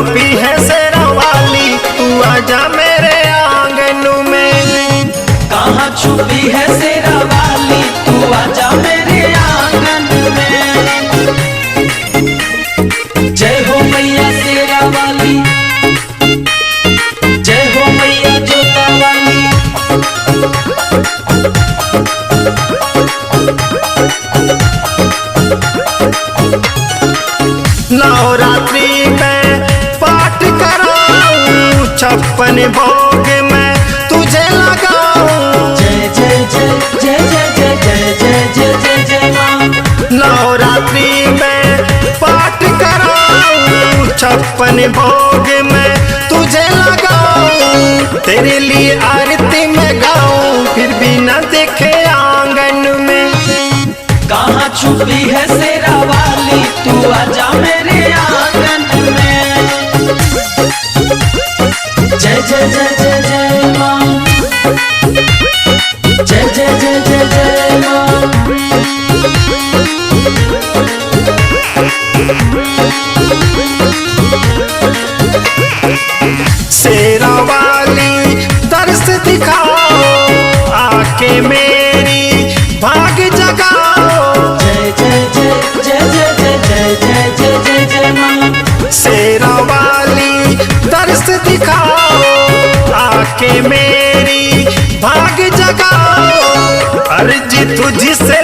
छुपी है शेरा वाली, तू आजा मेरे आंगन में। कहाँ छुपी है शेरा वाली, तू आजा मेरे आंगन में। जय हो मैया शेरा वाली, जय हो मैया जोता वाली। नवरात्रि में पाठ कराऊं, 56 भोग में तुझे लगाऊं। जय जय जय जय जय जय जय जय जय जय जय माँ। नवरात्रि में पाठ कराऊं, 56 भोग में तुझे लगाऊं। तेरे लिए आरती में गाऊं, फिर भी न दिखे आंगन में। कहाँ छुपी है शेरा वाली, तू आजा मेरे आंगन में। जय जय जय जय जय माँ, जय जय जय जय जय माँ। शेरा वाली दर्श दिखाओ, आके मेरी भाग जगाओ। जय जय जय जय जय जय जय जय जय जय जय माँ। शेरा वाली दर्श दिखाओ, आके मेरी भाग जगाओ। अर्जी तुझसे